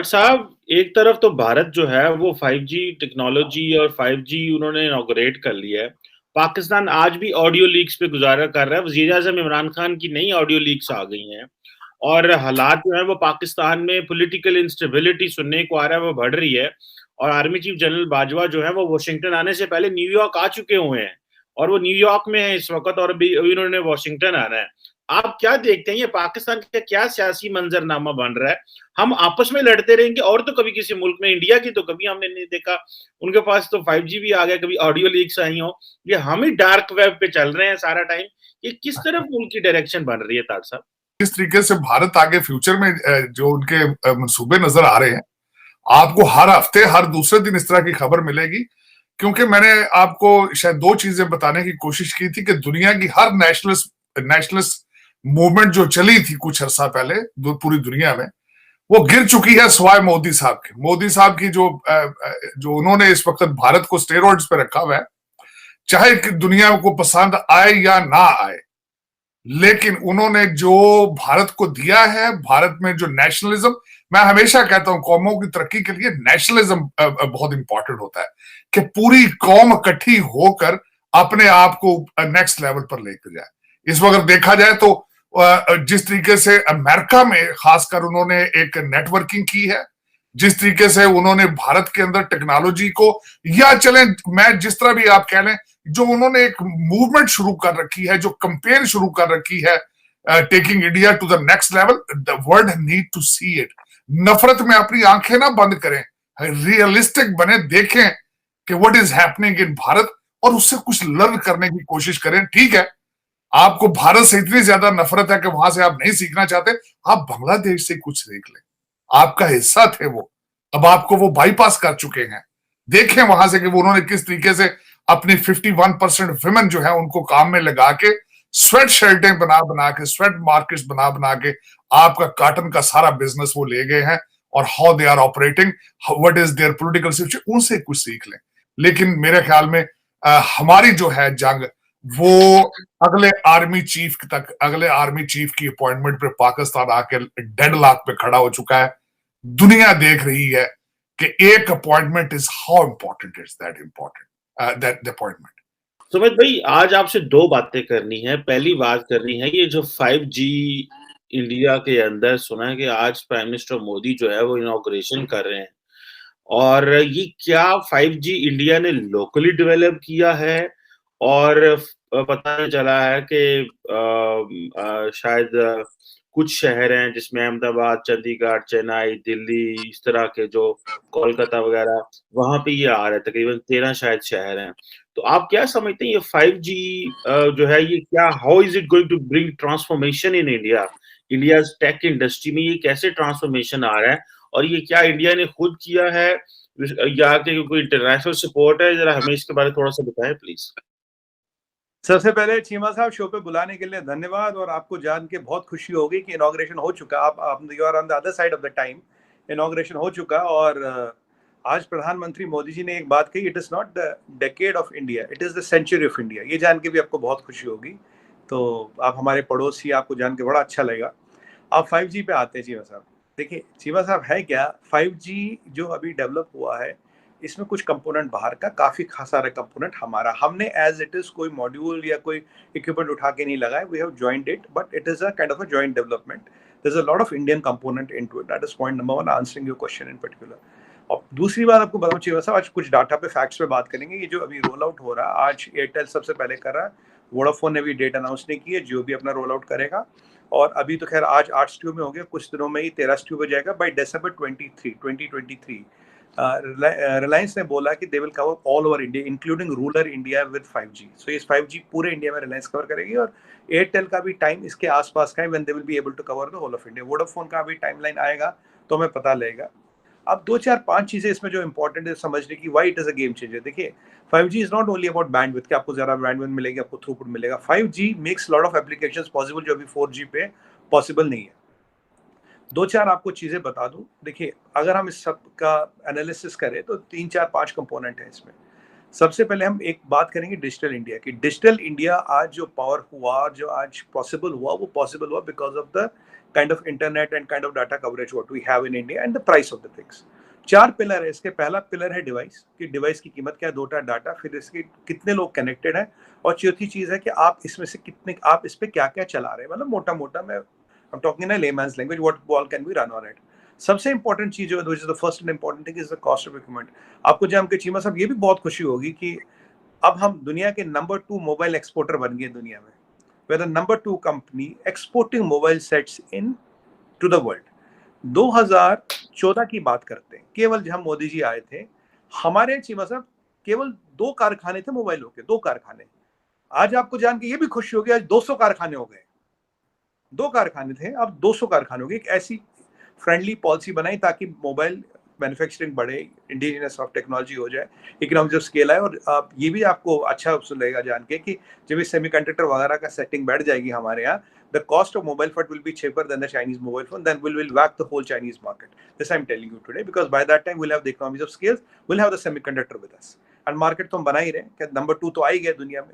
ठाट साहब, एक तरफ तो भारत जो है वो 5G टेक्नोलॉजी और 5G उन्होंने इनॉग्रेट कर लिया है। पाकिस्तान आज भी ऑडियो लीक्स पे गुज़ारा कर रहा है। वज़ीर-ए-आज़म इमरान खान की नई ऑडियो लीक्स आ गई हैं और हालात जो है वो पाकिस्तान में पॉलिटिकल इंस्टेबिलिटी सुनने को आ रहा है, वो बढ़ रही है और आर्मी चीफ जनरल बाजवा जो है वो वाशिंगटन आने से पहले न्यूयॉर्क आ चुके हुए हैं और वो न्यूयॉर्क में है इस वक़्त और अभी अभी उन्होंने वाशिंगटन आना है। आप क्या देखते हैं ये पाकिस्तान का क्या सियासी मंज़रनामा बन रहा है? हम आपस में लड़ते रहेंगे और तो कभी किसी मुल्क में इंडिया की तो कभी हमने नहीं देखा। उनके पास तो 5G भी आ गया, कभी ऑडियो लीक्स आई हों। ये हम ही डार्क वेब पे चल रहे हैं सारा टाइम। ये किस तरफ मुल्क की डायरेक्शन बन रही है ताज साहब? किस तरीके से भारत आगे फ्यूचर में जो उनके मंसूबे नजर आ रहे हैं, आपको हर हफ्ते हर दूसरे दिन इस तरह की खबर मिलेगी। क्योंकि मैंने आपको शायद दो चीजें बताने की कोशिश की थी कि दुनिया की हर नेशनलिस्ट मूवमेंट जो चली थी कुछ अरसा पहले पूरी दुनिया में, वो गिर चुकी है सिवाय मोदी साहब के। मोदी साहब की जो उन्होंने इस वक्त भारत को स्टेरॉइड्स पे रखा हुआ है, चाहे दुनिया को पसंद आए या ना आए, लेकिन उन्होंने जो भारत को दिया है, भारत में जो नेशनलिज्म, मैं हमेशा कहता हूं कौमों की तरक्की के लिए नेशनलिज्म बहुत इंपॉर्टेंट होता है कि पूरी कौम इकट्ठी होकर अपने आप को नेक्स्ट लेवल पर लेकर जाए। इस वक्त देखा जाए तो जिस तरीके से अमेरिका में खासकर उन्होंने एक नेटवर्किंग की है, जिस तरीके से उन्होंने भारत के अंदर टेक्नोलॉजी को, या चलें मैं जिस तरह भी आप कह लें, जो उन्होंने एक मूवमेंट शुरू कर रखी है, जो कंपेन शुरू कर रखी है, taking India to the next level, the world need to see it. नफरत में अपनी आंखें ना बंद करें, रियलिस्टिक बने, देखें कि what is happening in Bharat और उससे कुछ लर्न करने की कोशिश करें। ठीक है, आपको भारत से इतनी ज्यादा नफरत है कि वहां से आप नहीं सीखना चाहते, आप बांग्लादेश से कुछ सीख लें, आपका हिस्सा थे वो, अब आपको वो बाईपास कर चुके हैं। देखें वहां से कि वो उन्होंने किस तरीके से अपनी 51% वुमेन जो है उनको काम में लगा के स्वेट शर्टें बना बना के, स्वेट मार्केट्स बना बना के आपका कॉटन का सारा बिजनेस वो ले गए हैं, और how they are operating, what is their political situation, उनसे कुछ सीख लें। लेकिन मेरे ख्याल में हमारी जो है जंग, वो अगले आर्मी चीफ की अपॉइंटमेंट पे पाकिस्तान आके डेडलॉक पे खड़ा हो चुका है। दुनिया देख रही है कि एक appointment is how important is that important that appointment. Sumit भाई, आज आपसे दो बातें करनी है। पहली बात करनी है ये जो 5G इंडिया के अंदर सुना है कि आज प्राइम मिनिस्टर मोदी जो है वो इनॉग्रेशन कर रहे हैं और ये क्या 5G इंडिया ने लोकली डेवलप किया है और पता नहीं चला है कि शायद कुछ शहर हैं जिसमें अहमदाबाद, चंडीगढ़, चेन्नई, दिल्ली, इस तरह के जो कोलकाता वगैरह, वहां पे ये आ रहा है। तकरीबन 13 शायद शहर हैं। तो आप क्या समझते हैं ये 5G जो है ये क्या, how is it going to bring transformation in India? India tech industry में ये कैसे ट्रांसफॉर्मेशन आ रहा है और ये क्या इंडिया ने खुद किया है या कि कोई इंटरनेशनल सपोर्ट है? जरा हमें इसके बारे में थोड़ा सा बताएं प्लीज। सबसे पहले चीमा साहब, शो पे बुलाने के लिए धन्यवाद, और आपको जान के बहुत खुशी होगी कि इनॉग्रेशन हो चुका। आप you are on the other side of the time. Inauguration हो चुका और आज प्रधानमंत्री मोदी जी ने एक बात कही, it is not the decade of India, it is the century of India. ये जान के भी आपको बहुत खुशी होगी। तो आप हमारे पड़ोसी, आपको जान के बड़ा अच्छा लगेगा। आप 5G पे आते हैं चीमा साहब। देखिए चीमा साहब, है क्या 5G जो अभी डेवलप हुआ है, इसमें कुछ कंपोनेंट बाहर का, काफी सारा कंपोनेंट हमारा। हमने एज इट इज कोई मॉड्यूल या कोई इक्विपमेंट उठा के नहीं लगाया, we have joined it, but it is a kind of a joint development. There is a lot of Indian component into it. That is point number 1, answering your question in particular. और दूसरी बात आपको बताऊं चाहिए साहब, आज कुछ data पे, फैक्ट्स पे बात करेंगे। ये जो अभी रोल आउट हो रहा है, आज एयरटेल सबसे पहले कर रहा है, वोडाफोन ने भी डेट अनाउंस नहीं की है, जियो भी अपना रोल आउट करेगा। और अभी तो खैर आज 8 स्ट्यू में हो गया, कुछ दिनों में ही 13 स्ट्यू हो जाएगा बाय दिसंबर 2023। रिलायंस ने बोला कि they will cover all over India including rural India with 5G। सो इस 5G पूरे इंडिया में रिलायंस कवर करेगी, और एयरटेल का भी टाइम इसके आसपास का है, when they will be able to cover the whole of India. Vodafone का भी टाइमलाइन आएगा तो हमें पता लगेगा। अब 2 4 5 चीजें इसमें जो इंपॉर्टेंट है समझने की, why it is a game changer. देखिए 5G is not only about bandwidth, कि आपको ज्यादा बैंडविड्थ मिलेगी, आपको थ्रूपुट मिलेगा। 5G makes lot of applications possible जो अभी 4G पे पॉसिबल नहीं है। 2 4 आपको चीजें बता दूं। देखिए अगर हम इस सब का एनालिसिस करें तो 3 4 5 कंपोनेंट है इसमें। सबसे पहले हम एक बात करेंगे डिजिटल इंडिया की। डिजिटल इंडिया आज जो पावर हुआ, जो आज पॉसिबल हुआ, वो पॉसिबल हुआ because of the kind of internet and kind of data coverage what we have in India and the price of the things. 4 pillar है इसके। पहला पिलर है डिवाइस, कि डिवाइस की कीमत क्या है, दूसरा डाटा, फिर इसके कितने लोग कनेक्टेड हैं, और चौथी चीज है कि आप इसमें से कितने, आप इस पे क्या क्या चला रहे हैं। मतलब मोटा मोटा मैं I'm talking in a layman's language, what all can be run on it. सबसे इंपॉर्टेंट चीज जो है, which is the first and important thing, is the cost of equipment. आपको जान के चीमा साहब ये भी बहुत खुशी होगी कि अब हम दुनिया के नंबर 2 मोबाइल एक्सपोर्टर बन गए दुनिया में। We're the number 2 company exporting mobile sets in to the world. 2014 की बात करते हैं, केवल जब मोदी जी आए थे, हमारे चीमा साहब केवल 2 कारखाने थे मोबाइलों के, 2 कारखाने। आज आपको जान के ये भी खुशी होगी, आज 200 कारखाने हो गए। 2 कारखाने थे, अब 200 कारखाने हो गए। एक ऐसी फ्रेंडली पॉलिसी बनाई ताकि मोबाइल मैन्युफैक्चरिंग बढ़े, इंडिजिनस ऑफ टेक्नोलॉजी हो जाए, इकोनॉमिक्स ऑफ स्केल आए। और ये भी आपको अच्छा लगेगा जान के कि जब ये सेमीकंडक्टर वगैरह का सेटिंग बैठ जाएगी हमारे यहाँ, the cost of mobile phone will be cheaper than the Chinese mobile phone, then we'll whack the whole Chinese market. This I'm telling you today, because by that time we'll have the economies of scale, we'll have the semiconductor with us. And market तो हम बना ही रहे हैं कि number 2 तो आ ही गया दुनिया में,